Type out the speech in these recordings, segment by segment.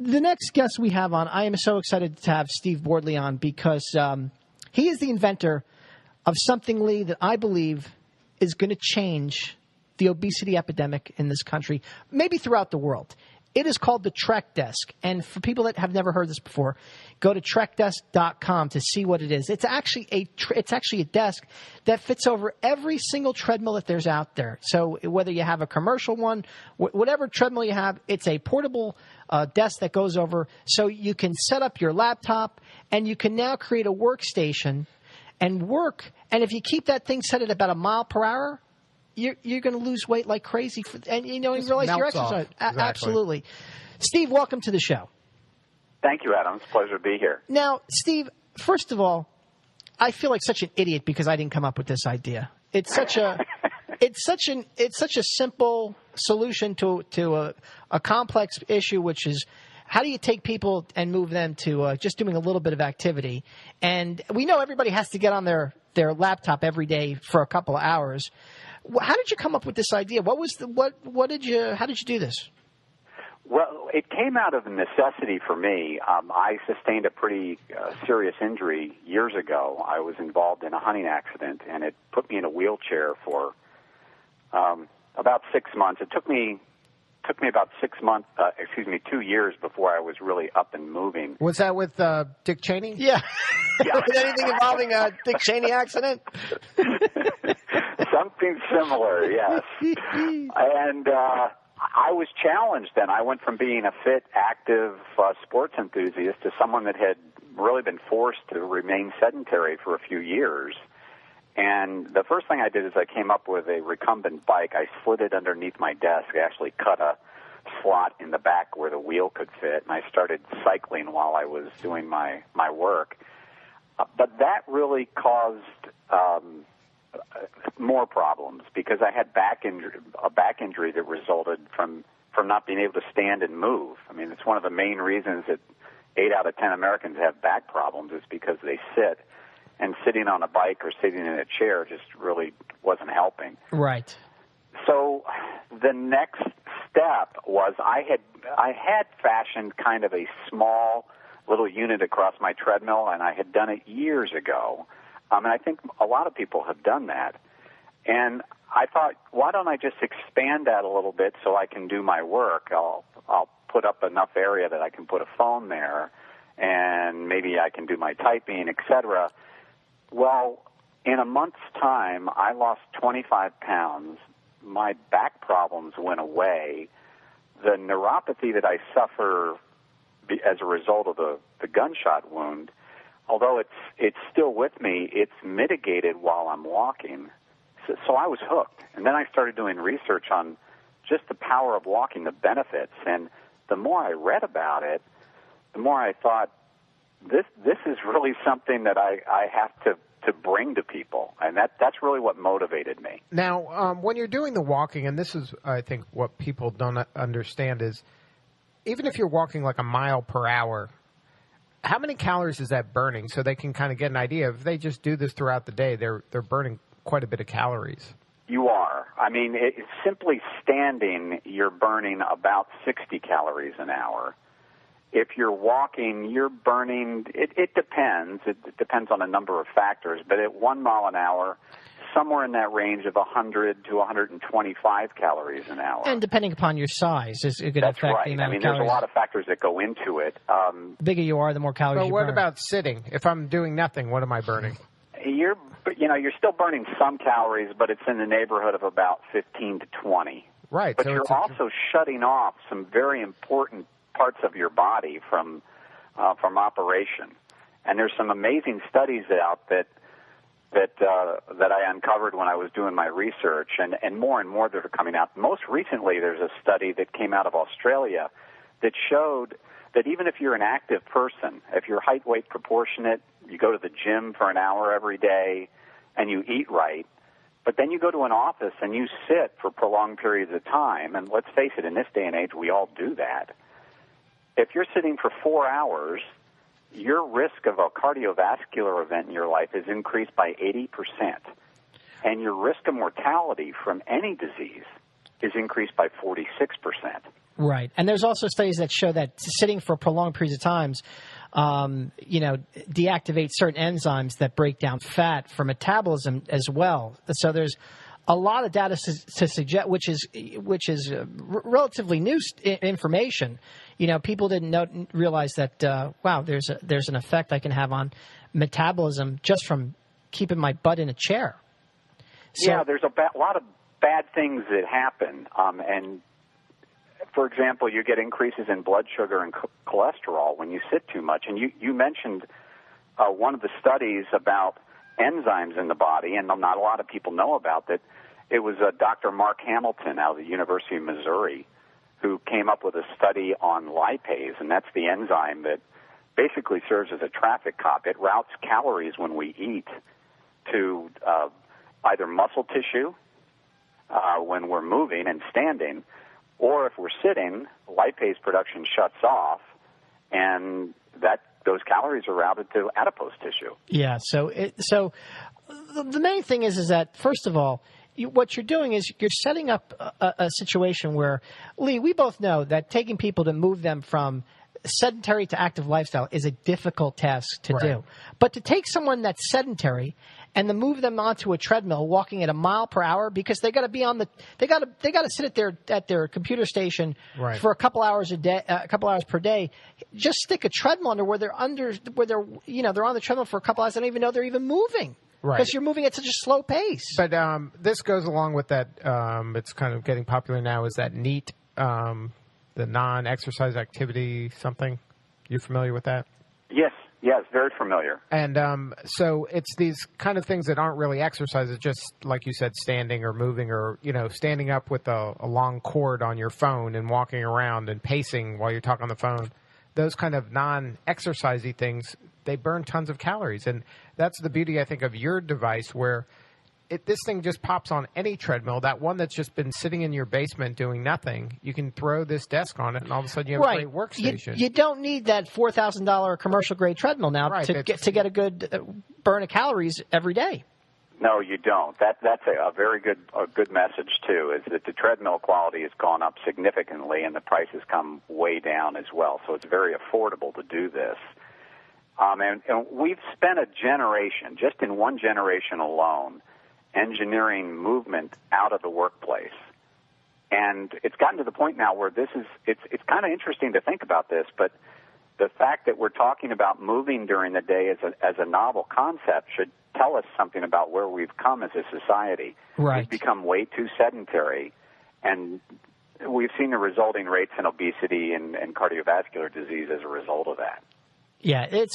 The next guest we have on, I am so excited to have Steve Bordley on because he is the inventor of something, Lee, that I believe is going to change the obesity epidemic in this country, maybe throughout the world. It is called the TrekDesk. And for people that have never heard this before, go to TrekDesk.com to see what it is. It's actually a desk that fits over every single treadmill that there's out there. So whether you have a commercial one, whatever treadmill you have, it's a portable desk that goes over. So you can set up your laptop, and you can now create a workstation and work. And if you keep that thing set at about a mile per hour, you're going to lose weight like crazy, and you realize your exercise. Exactly. Absolutely. Steve, welcome to the show. Thank you, Adam. It's a pleasure to be here. Now, Steve, first of all, I feel like such an idiot because I didn't come up with this idea. It's such a it's such a simple solution to a complex issue, which is how do you take people and move them to just doing a little bit of activity? And we know everybody has to get on their laptop every day for a couple of hours. How did you come up with this idea? How did you do this? Well, it came out of necessity for me. I sustained a pretty serious injury years ago. I was involved in a hunting accident, and it put me in a wheelchair for about 6 months. It took me about 6 months, 2 years before I was really up and moving. Was that with Dick Cheney? Yeah. Yeah. Anything involving a Dick Cheney accident? Something similar, yes. And I was challenged then. I went from being a fit, active sports enthusiast to someone that had really been forced to remain sedentary for a few years. And the first thing I did is I came up with a recumbent bike. I slid it underneath my desk. I actually cut a slot in the back where the wheel could fit, and I started cycling while I was doing my work. But that really caused more problems because I had a back injury that resulted from not being able to stand and move. I mean, it's one of the main reasons that 8 out of 10 Americans have back problems is because they sit, and sitting on a bike or sitting in a chair just really wasn't helping. Right. So the next step was I had fashioned kind of a small little unit across my treadmill, and I had done it years ago. And I think a lot of people have done that. And I thought, why don't I just expand that a little bit so I can do my work? I'll put up enough area that I can put a phone there, and maybe I can do my typing, etc. Well, in a month's time, I lost 25 pounds. My back problems went away. The neuropathy that I suffer as a result of the gunshot wound, although it's still with me, it's mitigated while I'm walking. So I was hooked. And then I started doing research on just the power of walking, the benefits. And the more I read about it, the more I thought, this is really something that I have to bring to people. And that's really what motivated me. Now, when you're doing the walking, and this is, I think, what people don't understand is, even if you're walking like a mile per hour, how many calories is that burning? So they can kind of get an idea. If they just do this throughout the day, they're burning quite a bit of calories. You are. I mean, simply standing, you're burning about 60 calories an hour. If you're walking, you're burning, it depends. It depends on a number of factors. But at 1 mile an hour, somewhere in that range of 100 to 125 calories an hour. And depending upon your size, it could That's affect right. the amount I mean, of calories. there's a lot of factors that go into it. The bigger you are, the more calories you burn. But what about sitting? If I'm doing nothing, what am I burning? You're still burning some calories, but it's in the neighborhood of about 15 to 20. Right. But so you're also shutting off some very important parts of your body from operation. And there's some amazing studies out that I uncovered when I was doing my research, and more that are coming out. Most recently, there's a study that came out of Australia that showed that even if you're an active person, if you're height-weight proportionate, you go to the gym for an hour every day, and you eat right, but then you go to an office and you sit for prolonged periods of time, and let's face it, in this day and age, we all do that. If you're sitting for 4 hours, your risk of a cardiovascular event in your life is increased by 80%, and your risk of mortality from any disease is increased by 46%. Right. And there's also studies that show that sitting for prolonged periods of times, deactivates certain enzymes that break down fat for metabolism as well. So there's a lot of data to suggest, which is relatively new information. People didn't realize that. Wow, there's an effect I can have on metabolism just from keeping my butt in a chair. So, yeah, there's a lot of bad things that happen, and for example, you get increases in blood sugar and cholesterol when you sit too much. And you mentioned one of the studies about enzymes in the body, and not a lot of people know about that. It was Dr. Mark Hamilton out of the University of Missouri who came up with a study on lipase, and that's the enzyme that basically serves as a traffic cop. It routes calories when we eat to either muscle tissue when we're moving and standing, or if we're sitting, lipase production shuts off, and those calories are routed to adipose tissue. Yeah. So the main thing is that, first of all, what you're doing is you're setting up a situation where, Lee, we both know that taking people to move them from sedentary to active lifestyle is a difficult task to do. But to take someone that's sedentary and to move them onto a treadmill walking at a mile per hour, because they got to be they got to sit at their computer station for a couple hours per day. Just stick a treadmill under where they're on the treadmill for a couple hours. They don't even know they're even moving. Right. Because you're moving at such a slow pace. But this goes along with that. It's kind of getting popular now. Is that NEAT, the non-exercise activity something? You familiar with that? Yes, very familiar. And so it's these kind of things that aren't really exercises, just like you said, standing or moving, or standing up with a long cord on your phone and walking around and pacing while you're talking on the phone. Those kind of non-exercisey things, they burn tons of calories. And that's the beauty, I think, of your device, where this thing just pops on any treadmill. That one that's just been sitting in your basement doing nothing, you can throw this desk on it, and all of a sudden you have a great workstation. You don't need that $4,000 commercial-grade treadmill now to get a good burn of calories every day. No, you don't. That's a very good message too. Is that the treadmill quality has gone up significantly, and the prices come way down as well. So it's very affordable to do this. And we've spent a generation, just in one generation alone, engineering movement out of the workplace. And it's gotten to the point now where it's kind of interesting to think about this, but the fact that we're talking about moving during the day as a novel concept should tell us something about where we've come as a society. Right. We've become way too sedentary, and we've seen the resulting rates in obesity and cardiovascular disease as a result of that. Yeah, this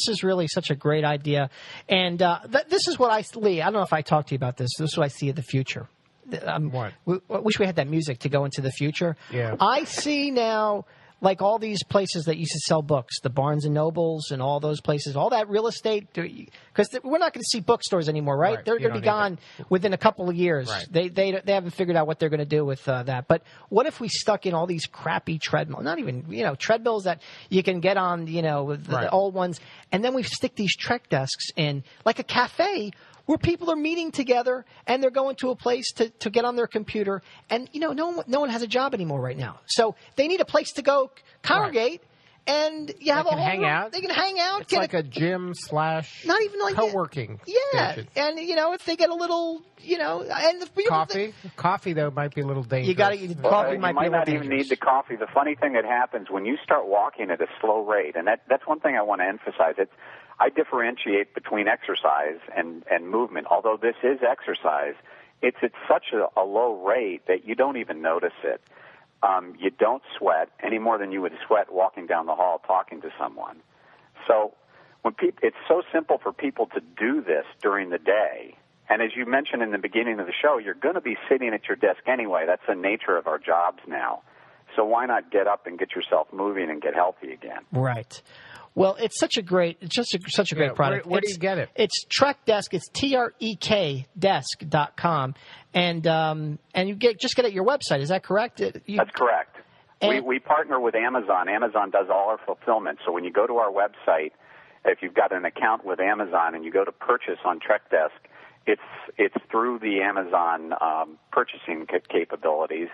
is really such a great idea. And this is what Lee, I don't know if I talked to you about this. This is what I see in the future. What? I wish we had that music to go into the future. Yeah. I see now, like all these places that used to sell books, the Barnes and Nobles and all those places, all that real estate, because we're not going to see bookstores anymore, right? They're going to be gone within a couple of years. Right. They haven't figured out what they're going to do with that. But what if we stuck in all these crappy treadmills, not even, treadmills that you can get on, the old ones, and then we stick these Trek desks in, like a cafe, where people are meeting together and they're going to a place to get on their computer. And, no one has a job anymore right now. So they need a place to go congregate. And you have a whole hang out. They can hang out. It's like a gym / not even like co-working. Yeah. station. And, if they get a little, and Coffee, though, might be a little dangerous. Coffee might be a little not dangerous. even need the coffee. The funny thing that happens when you start walking at a slow rate, and that's one thing I want to emphasize. I differentiate between exercise and movement. Although this is exercise, it's at such a low rate that you don't even notice it. You don't sweat any more than you would sweat walking down the hall talking to someone. So it's so simple for people to do this during the day. And as you mentioned in the beginning of the show, you're going to be sitting at your desk anyway. That's the nature of our jobs now. So why not get up and get yourself moving and get healthy again? Right. Well, it's such a great product. Where do you get it? It's TrekDesk. It's TREK desk.com. And you just get it at your website. Is that correct? That's correct. We partner with Amazon. Amazon does all our fulfillment. So when you go to our website, if you've got an account with Amazon and you go to purchase on TrekDesk, it's through the Amazon purchasing capabilities.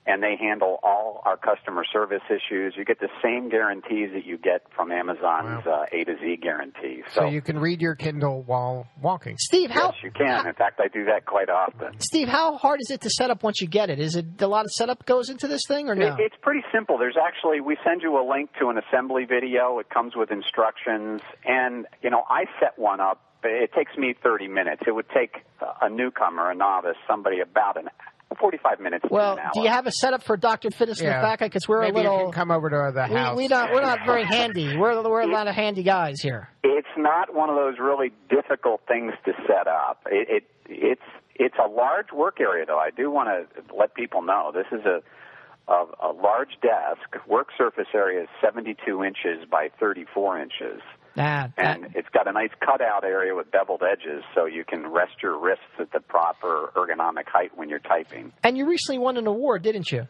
and they handle all our customer service issues. You get the same guarantees that you get from Amazon's A to Z guarantees. So you can read your Kindle while walking. Steve, yes, you can. In fact, I do that quite often. Steve, how hard is it to set up once you get it? Is it a lot of setup goes into this thing or no? It's pretty simple. We send you a link to an assembly video. It comes with instructions, and I set one up. It takes me 30 minutes. It would take a newcomer, a novice, somebody about 45 minutes to an hour. Do you have a setup for Dr. Fitness in the back? Because we're Maybe a little. You can come over to the house. We're not very handy. We're a lot of handy guys here. It's not one of those really difficult things to set up. It's a large work area, though. I do want to let people know this is a large desk. Work surface area is 72 inches by 34 inches. And it's got a nice cutout area with beveled edges, so you can rest your wrists at the proper ergonomic height when you're typing. And you recently won an award, didn't you?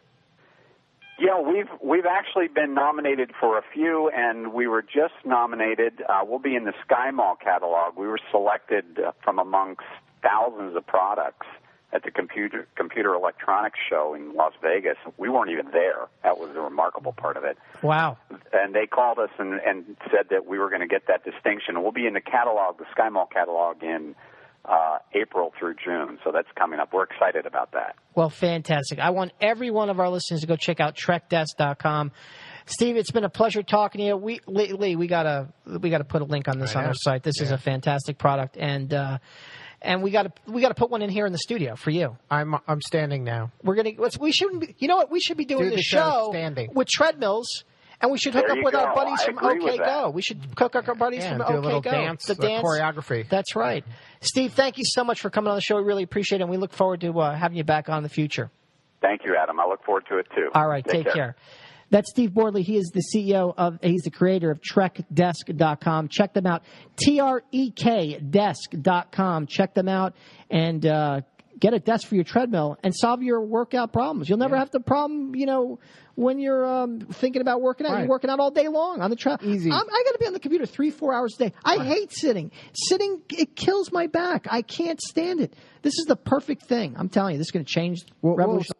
Yeah, we've actually been nominated for a few, and we were just nominated. We'll be in the Sky Mall catalog. We were selected from amongst thousands of products at the Computer Electronics Show in Las Vegas. We weren't even there. That was the remarkable part of it. Wow. And they called us and said that we were going to get that distinction. We'll be in the catalog, the Sky Mall catalog, in April through June. So that's coming up. We're excited about that. Well, fantastic. I want every one of our listeners to go check out TrekDesk.com. Steve, it's been a pleasure talking to you. Lee, we gotta put a link on this on our site. This is a fantastic product, and we got to put one in here in the studio for you. I'm standing now. We should be doing the show standing with treadmills, and we should hook up with our buddies from OK Go. We should hook up our buddies from OK Go. Do a little dance, the dance choreography. That's right. Steve, thank you so much for coming on the show. We really appreciate it, and we look forward to having you back on in the future. Thank you, Adam. I look forward to it too. All right, take care. That's Steve Boardley. He's the creator of TrekDesk.com. Check them out. TrekDesk.com. Check them out and get a desk for your treadmill and solve your workout problems. You'll never have the problem, when you're thinking about working out. You're working out all day long on the treadmill. Easy. I got to be on the computer 3-4 hours a day. I hate sitting. Sitting, it kills my back. I can't stand it. This is the perfect thing. I'm telling you, this is going to change, revolutionize.